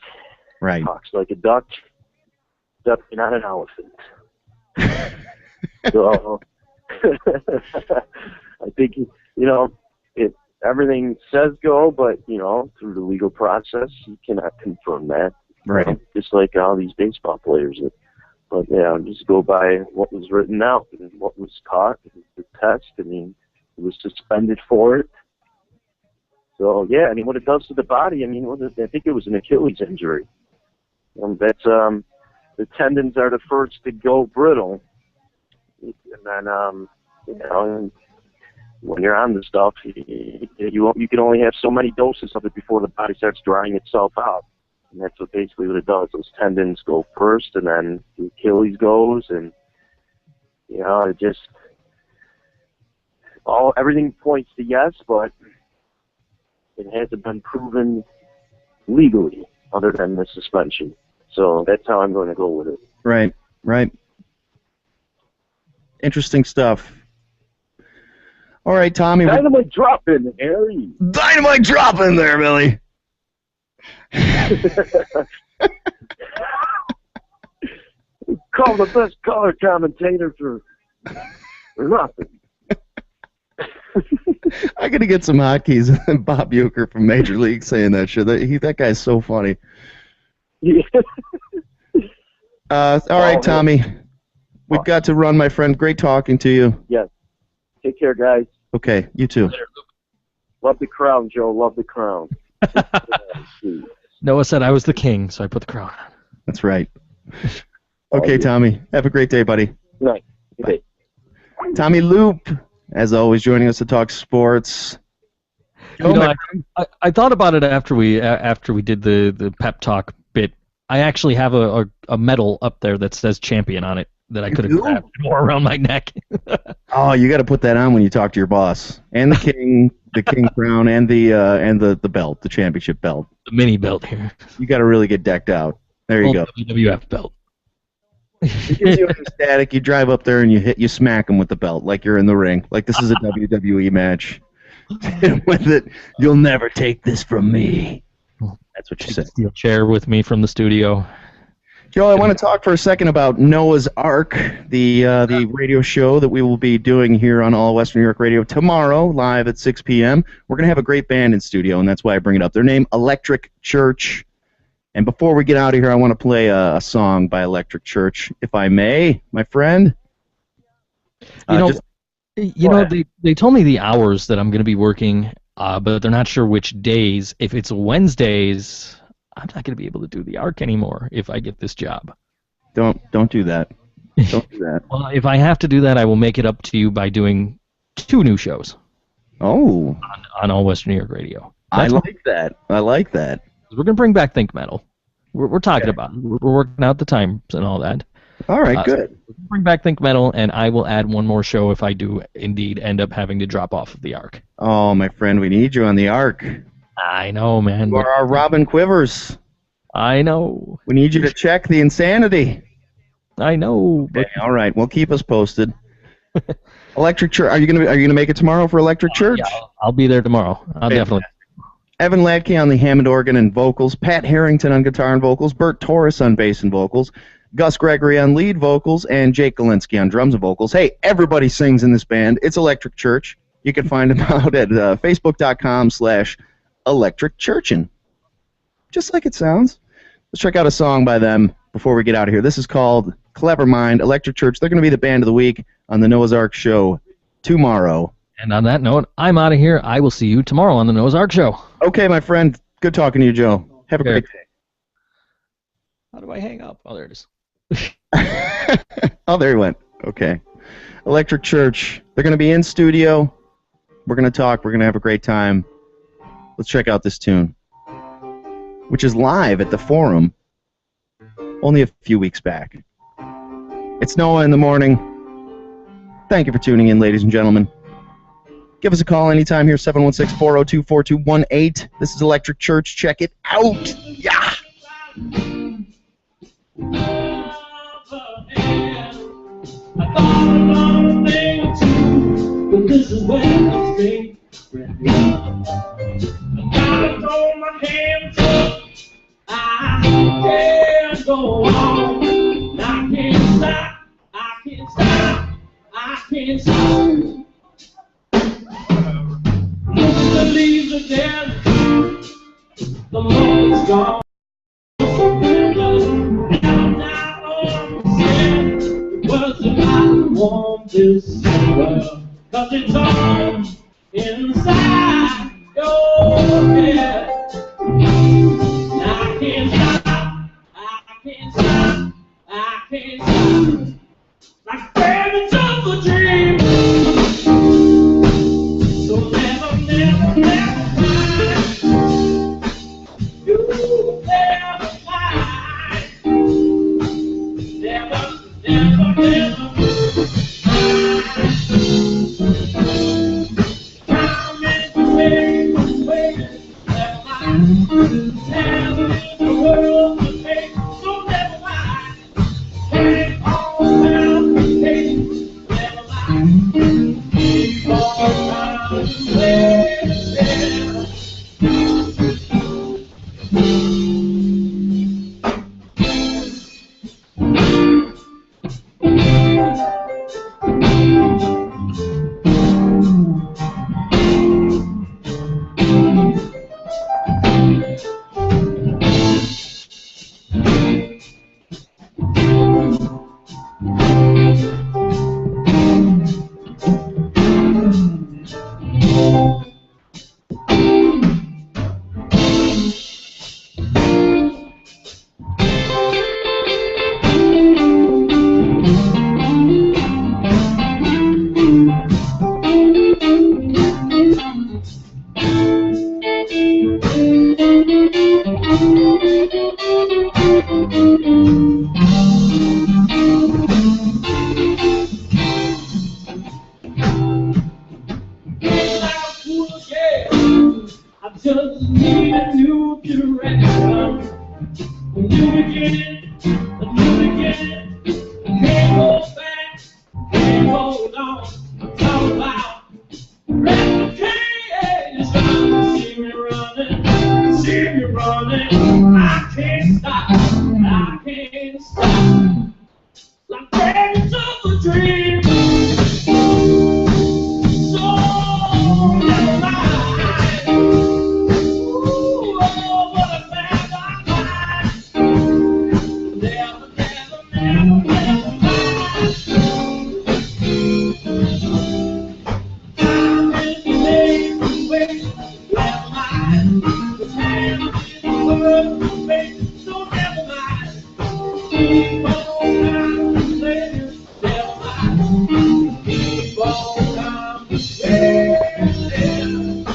right, talks like a duck, definitely not an elephant. So, I think, everything says go, but, through the legal process, you cannot confirm that. Right. Just like all these baseball players. But, just go by what was written out and what was caught, the test. He was suspended for it. So, what it does to the body, I think it was an Achilles injury. That's, the tendons are the first to go brittle. And then, when you're on the stuff, you can only have so many doses of it before the body starts drying itself out. And that's basically what it does. Those tendons go first, and then the Achilles goes, and it just everything points to yes, but it hasn't been proven legally other than the suspension. So that's how I'm going to go with it. Right. Interesting stuff. All right, Tommy. Dynamite drop in there, Harry. Dynamite drop in there, Billy. Call the best color commentator for nothing. I gotta get some hotkeys. Bob Uecker from Major League saying that shit. That guy's so funny. All right, Tommy. We've got to run, my friend. Great talking to you. Yes. Take care, guys. Okay, you too. Love the crown, Joe. Love the crown. Noah said I was the king, so I put the crown on. That's right. Okay, Tommy. Have a great day, buddy. Good night. Good day. Tommy Loop, as always, joining us to talk sports. You know, I thought about it after we did the pep talk bit. I actually have a medal up there that says champion on it that I could have grabbed and wore around my neck. Oh, you got to put that on when you talk to your boss. And the king crown, and the belt, the championship belt. The mini belt here. You got to really get decked out. There you go. WWF belt. It gives you static. You drive up there and you smack him with the belt like you're in the ring. Like this is a WWE match. With it, you'll never take this from me. That's what you said. Steel chair with me from the studio. Joe, I want to talk for a second about Noah's Ark, the radio show that we will be doing here on All Western New York Radio tomorrow, live at 6 p.m. We're going to have a great band in studio, and that's why I bring it up. Their name, Electric Church. And before we get out of here, I want to play a song by Electric Church, if I may, my friend. They told me the hours that I'm going to be working, but they're not sure which days. If it's Wednesdays, I'm not going to be able to do the Ark anymore if I get this job. Don't do that. Don't do that. Well, if I have to do that, I will make it up to you by doing 2 new shows. Oh. On All Western New York Radio. I like that. We're going to bring back Think Metal. We're talking about it. We're working out the times and all that. All right, good. So we'll bring back Think Metal, and I will add one more show if I do indeed end up having to drop off of the Ark. Oh, my friend, we need you on the Ark. I know, man. You are our Robin Quivers. I know. We need you to check the insanity. I know. Okay, all right. Well, keep us posted. Electric Church. Are you gonna make it tomorrow for Electric Church? Yeah, I'll be there tomorrow. I'll definitely. Evan Ladke on the Hammond organ and vocals, Pat Harrington on guitar and vocals, Bert Torres on bass and vocals, Gus Gregory on lead vocals, and Jake Galinsky on drums and vocals. Hey, everybody sings in this band. It's Electric Church. You can find them out at facebook.com/electricchurchin. Just like it sounds. Let's check out a song by them before we get out of here. This is called Clever Mind, Electric Church. They're going to be the band of the week on the Noah's Ark Show tomorrow. And on that note, I'm out of here. I will see you tomorrow on the Noah's Ark Show. Okay, my friend. Good talking to you, Joe. Have a great day. How do I hang up? Oh, there it is. Oh, there he went. Okay. Electric Church. They're going to be in studio. We're going to talk. We're going to have a great time. Let's check out this tune, which is live at the Forum only a few weeks back. It's Noah in the morning. Thank you for tuning in, ladies and gentlemen. Give us a call anytime here, 716-402-4218. This is Electric Church. Check it out. Yeah. I thought about a thing or two, but this is where it's been. I told my hands up, I can't go on. I can't stop, I can't stop, I can't stop. The leaves are dead, the moment's gone. Want this world, 'cause it's all inside your head. I can't stop, I can't stop, I can't stop. Like fairies of a dream. So never, never, never mind. You never mind. Never, never, never. need a new direction, a new beginning, a new beginning. Can't go back, can't hold on. I'm talking about replication. See me running. I can't stop, I can't stop. Like babies of a dream. So never mind. Ooh, oh, what a mess I find. Never mind. Time is the name away. Never mind. The time is the word away. So never mind. Keep on contemplating. Never mind. Keep on contemplating.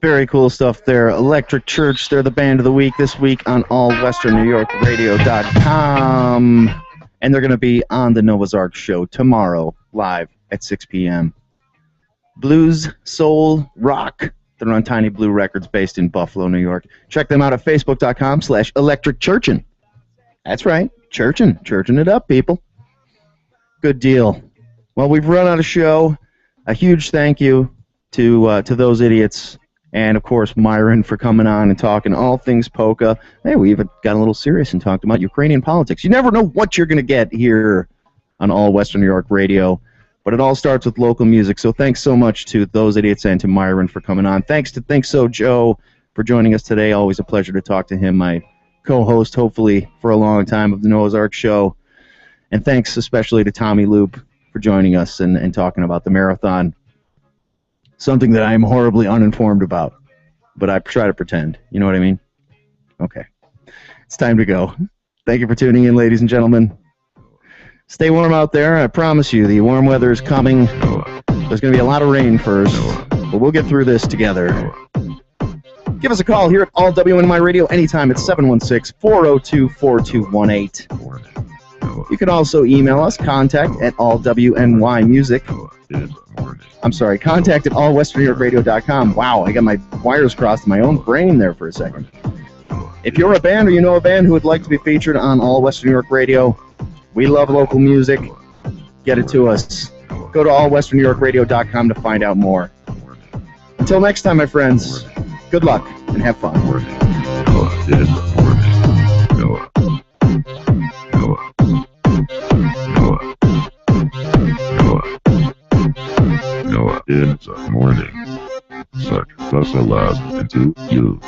Very cool stuff there. Electric Church, they're the band of the week this week on allwesternnewyorkradio.com. And they're going to be on the Noah's Ark show tomorrow, live at 6 p.m. Blues, soul, rock. They're on Tiny Blue Records based in Buffalo, New York. Check them out at facebook.com/electricchurchin'. That's right, churchin' it up, people. Good deal. Well, we've run out of show. A huge thank you to those idiots. And, of course, Myron for coming on and talking all things polka. Hey, we even got a little serious and talked about Ukrainian politics. You never know what you're going to get here on All Western New York Radio. But it all starts with local music. So thanks so much to those idiots and to Myron for coming on. Thanks to ThinkSoJoe for joining us today. Always a pleasure to talk to him, my co-host, hopefully, for a long time of the Noah's Ark show. And thanks especially to Tommy Loop for joining us and talking about the marathon. Something that I am horribly uninformed about, but I try to pretend. You know what I mean? Okay. It's time to go. Thank you for tuning in, ladies and gentlemen. Stay warm out there. I promise you, the warm weather is coming. There's going to be a lot of rain first, but we'll get through this together. Give us a call here at All WNY Radio anytime at 716-402-4218. You can also email us, contact at allwesternnewyorkradio.com. Wow, I got my wires crossed in my own brain there for a second. If you're a band or you know a band who would like to be featured on All Western New York Radio, we love local music. Get it to us. Go to allwesternnewyorkradio.com to find out more. Until next time, my friends, good luck and have fun. Noah in the morning. Suck the last into you.